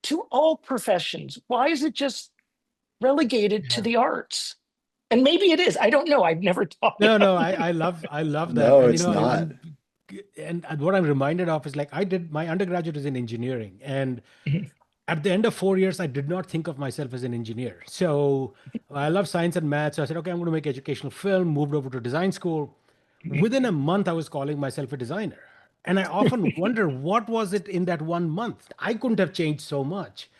to all professions. Why is it just relegated to Yeah. the arts? And maybe it is. I don't know. I've never taught No, it. no, I love that. No, And it's not. and what I'm reminded of is like I did my undergraduate is in engineering, and at the end of 4 years, I did not think of myself as an engineer. So I love science and math. So I said, okay, I'm going to make educational film, moved over to design school. Within a month, I was calling myself a designer. And I often wonder what was it in that 1 month? I couldn't have changed so much.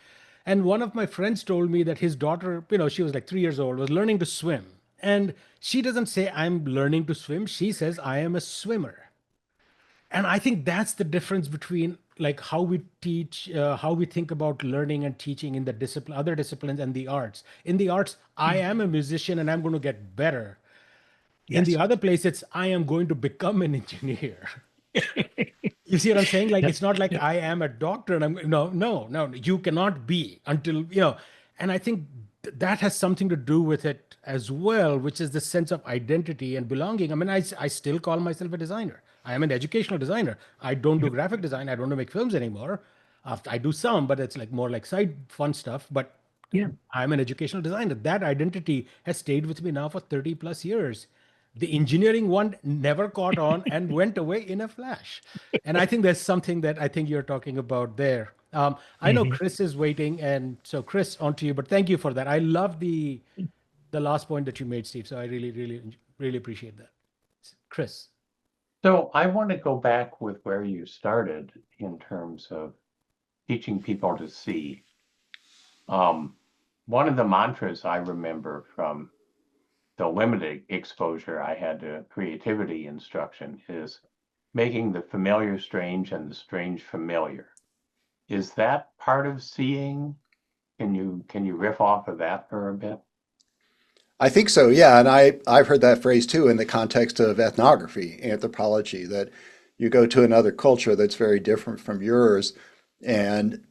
And one of my friends told me that his daughter, she was like 3 years old, was learning to swim. And she doesn't say, I'm learning to swim. She says, I am a swimmer. And I think that's the difference between like how we teach, how we think about learning and teaching in the discipline, other disciplines and the arts. In the arts, I am a musician and I'm going to get better. In the Yes. other place, it's I am going to become an engineer. You see what I'm saying? Like Yeah. it's not like Yeah. I am a doctor and I'm no, no, no, you cannot be until. And I think that has something to do with it as well, which is the sense of identity and belonging. I mean, I still call myself a designer. I am an educational designer. I don't do graphic design. I don't make films anymore. I do some, but it's like more like side fun stuff. But Yeah. I'm an educational designer. That identity has stayed with me now for 30 plus years. The engineering one never caught on and went away in a flash. And I think there's something that I think you're talking about there. I know Mhm. Chris is waiting, and so Chris, on to you. But thank you for that. I love the last point that you made, Steve. So I really, really, really appreciate that. Chris. So I want to go back with where you started in terms of teaching people to see. One of the mantras I remember from the limited exposure I had to creativity instruction is making the familiar strange and the strange familiar. Is that part of seeing? Can you riff off of that for a bit? I think so, yeah. And I've heard that phrase too in the context of ethnography, anthropology, that you go to another culture that's very different from yours, and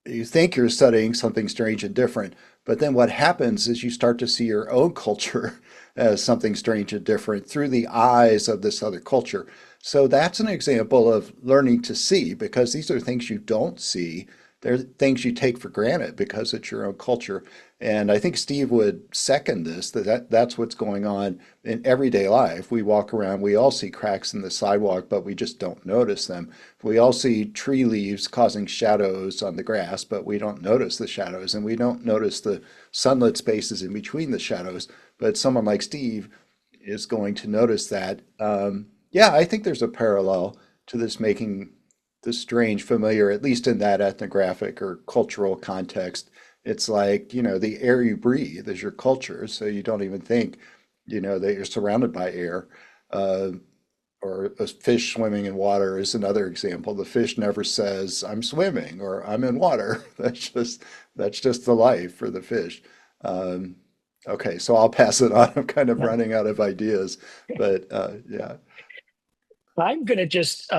you think you're studying something strange and different, but then what happens is you start to see your own culture as something strange and different through the eyes of this other culture. So that's an example of learning to see, because these are things you don't see They're things you take for granted because it's your own culture. And I think Steve would second this, that's what's going on in everyday life. We walk around, we all see cracks in the sidewalk, but we just don't notice them. We all see tree leaves causing shadows on the grass, but we don't notice the shadows, and we don't notice the sunlit spaces in between the shadows. But someone like Steve is going to notice that. Yeah, I think there's a parallel to this making the strange familiar, at least in that ethnographic or cultural context. It's like, the air you breathe is your culture, so you don't even think, that you're surrounded by air. Uh, or a fish swimming in water is another example. The fish never says, "I'm swimming" or "I'm in water." That's just the life for the fish. Um, okay, so I'll pass it on. I'm kind of Yeah. running out of ideas, but yeah. I'm going to just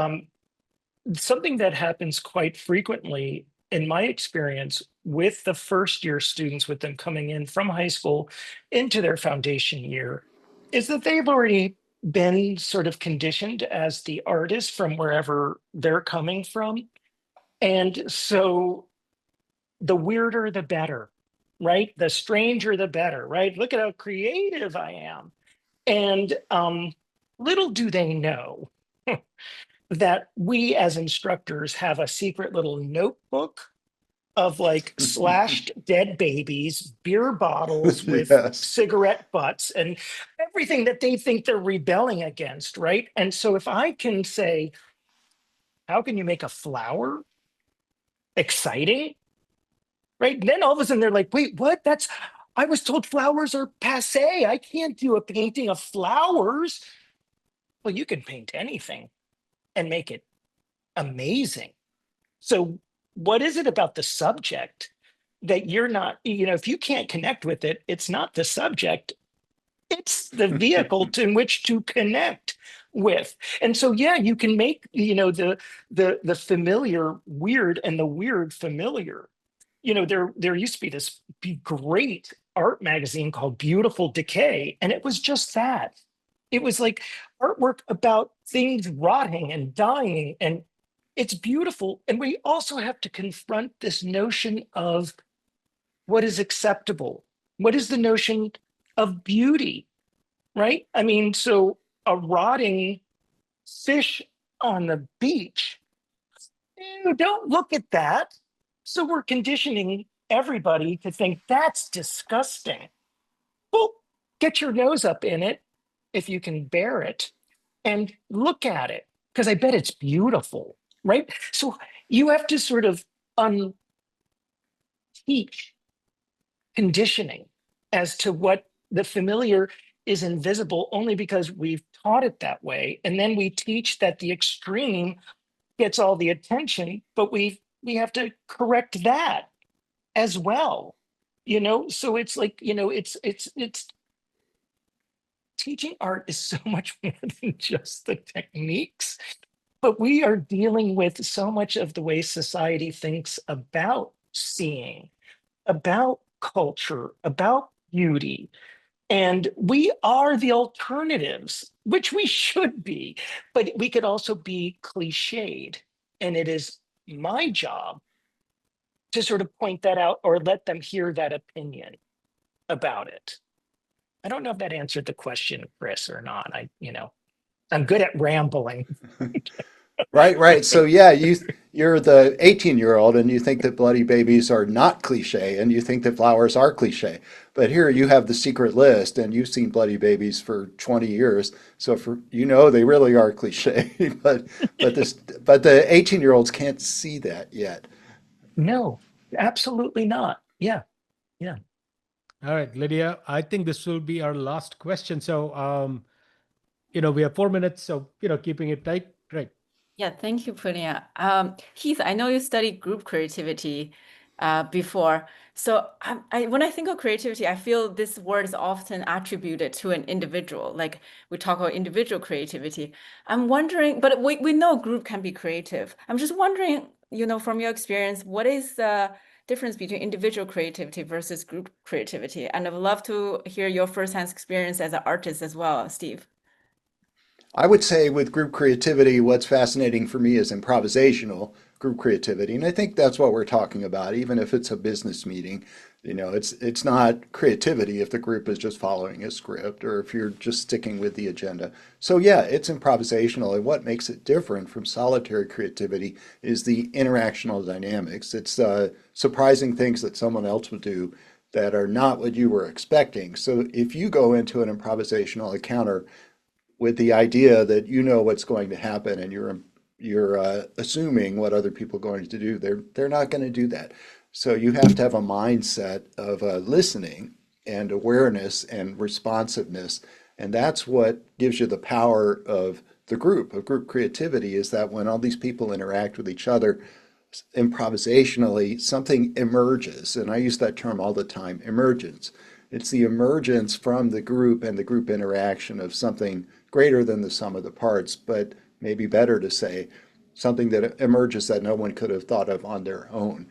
something that happens quite frequently in my experience with the first year students, with them coming in from high school into their foundation year, is that they've already been sort of conditioned as the artist from wherever they're coming from. And so the weirder, the better, right? The stranger, the better, right? Look at how creative I am. And little do they know that we as instructors have a secret little notebook of like slashed dead babies, beer bottles with Yes. cigarette butts, and everything that they think they're rebelling against, right? And so if I can say, how can you make a flower exciting? Right? And then all of a sudden they're like, wait, what? I was told flowers are passe. I can't do a painting of flowers. Well, you can paint anything and make it amazing. So, what is it about the subject that you're not, if you can't connect with it, it's not the subject, it's the vehicle in which to connect with. And so, yeah, you can make, the familiar weird and the weird familiar. There used to be this great art magazine called Beautiful Decay, and it was just that. It was like artwork about things rotting and dying, and it's beautiful. And we also have to confront this notion of what is acceptable. What is the notion of beauty, right? I mean, so a rotting fish on the beach, ew, don't look at that. So we're conditioning everybody to think that's disgusting. Well, get your nose up in it if you can bear it and look at it, because I bet it's beautiful, right? So you have to sort of unteach conditioning as to what the familiar is invisible only because we've taught it that way. And then we teach that the extreme gets all the attention, but we have to correct that as well. So it's like, it's teaching art is so much more than just the techniques, but we are dealing with so much of the way society thinks about seeing, about culture, about beauty. And we are the alternatives, which we should be, but we could also be cliched. And it is my job to sort of point that out or let them hear that opinion about it. I don't know if that answered the question, Chris, or not. I'm good at rambling. Right, right. So yeah, you're the 18-year-old and you think that bloody babies are not cliche and you think that flowers are cliche. But here you have the secret list and you've seen bloody babies for 20 years. So they really are cliche. But the 18-year-olds can't see that yet. No, absolutely not. Yeah, yeah. All right, Lydia, I think this will be our last question. So, we have 4 minutes, so, keeping it tight. Great. Yeah, thank you, Punya. Heath, I know you studied group creativity before. So when I think of creativity, I feel this word is often attributed to an individual. Like we talk about individual creativity. I'm wondering, but we know group can be creative. I'm just wondering, from your experience, what is the difference between individual creativity versus group creativity? And I'd love to hear your firsthand experience as an artist as well, Steve. I would say with group creativity, what's fascinating for me is improvisational group creativity. And I think that's what we're talking about, even if it's a business meeting. It's not creativity if the group is just following a script or if you're just sticking with the agenda. So yeah, it's improvisational. And what makes it different from solitary creativity is the interactional dynamics. It's surprising things that someone else would do that are not what you were expecting. So if you go into an improvisational encounter with the idea that you know what's going to happen and you're assuming what other people are going to do. They're not going to do that. So you have to have a mindset of listening and awareness and responsiveness, and that's what gives you the power of the group. Of group creativity is that when all these people interact with each other improvisationally, something emerges, and I use that term all the time, emergence. It's the emergence from the group and the group interaction of something greater than the sum of the parts, but maybe better to say something that emerges that no one could have thought of on their own.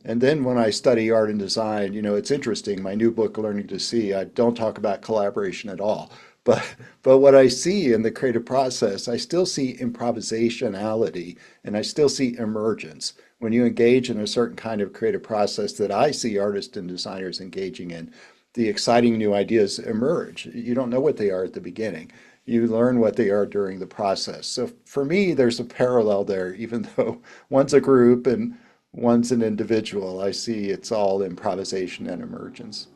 And then when I study art and design, it's interesting. My new book, Learning to See, I don't talk about collaboration at all. But what I see in the creative process, I still see improvisationality and I still see emergence. When you engage in a certain kind of creative process that I see artists and designers engaging in, the exciting new ideas emerge. You don't know what they are at the beginning. You learn what they are during the process. So for me, there's a parallel there, even though one's a group and one's an individual. I see it's all improvisation and emergence.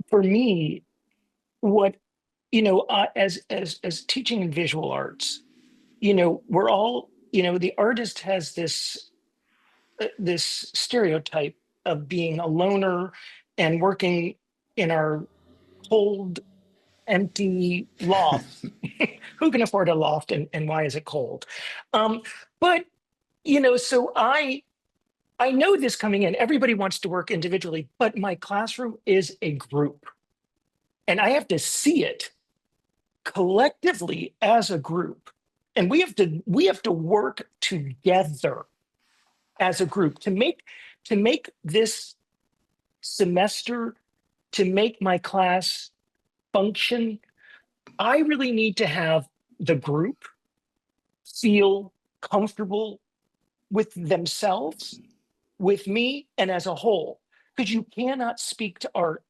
For me, what as teaching in visual arts, we're all, the artist has this stereotype of being a loner and working in our cold, empty loft. Who can afford a loft, and why is it cold? Um, but so I know this coming in. Everybody wants to work individually, but my classroom is a group, and I have to see it collectively as a group, and we have to work together as a group to make this semester, to make my class function. I really need to have the group feel comfortable with themselves, with me, and as a whole. Because you cannot speak to art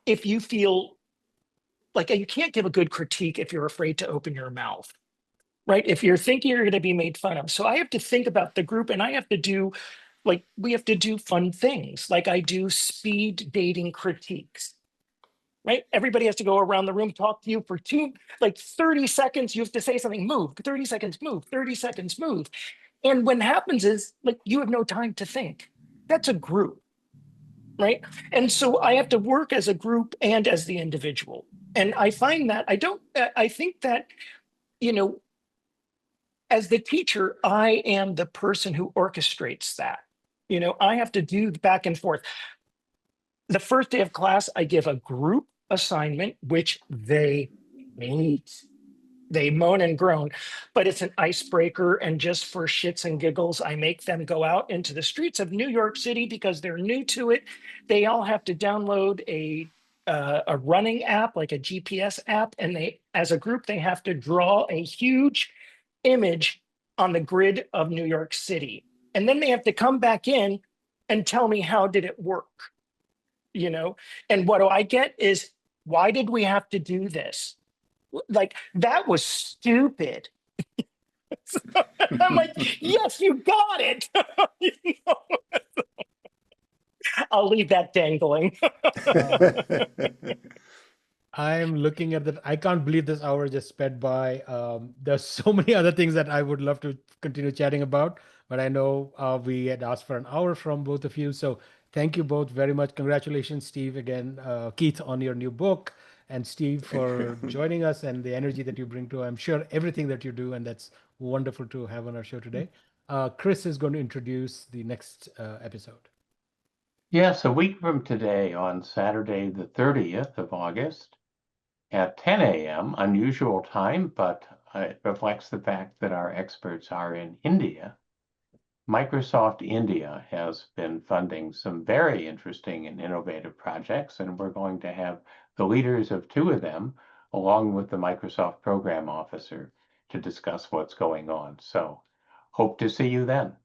if you feel like you can't give a good critique if you're afraid to open your mouth, right? If you're thinking you're going to be made fun of. So I have to think about the group, and I have to do, we have to do fun things. Like I do speed dating critiques, right? Everybody has to go around the room, talk to you for 30 seconds. You have to say something, move, 30 seconds, move, 30 seconds, move. And what happens is you have no time to think. That's a group, right? And so I have to work as a group and as the individual. And I find that I think that, you know, as the teacher, I am the person who orchestrates that. I have to do back and forth. The first day of class, I give a group assignment, which they hate. They moan and groan, but it's an icebreaker. And just for shits and giggles, I make them go out into the streets of New York City because they're new to it. They all have to download a running app, like a GPS app, and as a group, they have to draw a huge image on the grid of New York City, and then they have to come back in and tell me how did it work. And what do I get is, why did we have to do this? Like, that was stupid. I'm like, yes, you got it. I'll leave that dangling. I'm looking at that. I can't believe this hour just sped by. There's so many other things that I would love to continue chatting about, but I know we had asked for an hour from both of you. So thank you both very much. Congratulations, Steve, again, Keith, on your new book, and Steve for joining us and the energy that you bring to, I'm sure, everything that you do. And that's wonderful to have on our show today. Chris is going to introduce the next episode. Yes, a week from today, on Saturday, the 30th of August, at 10 a.m., unusual time, but it reflects the fact that our experts are in India. Microsoft India has been funding some very interesting and innovative projects, and we're going to have the leaders of two of them along with the Microsoft Program Officer to discuss what's going on. So hope to see you then.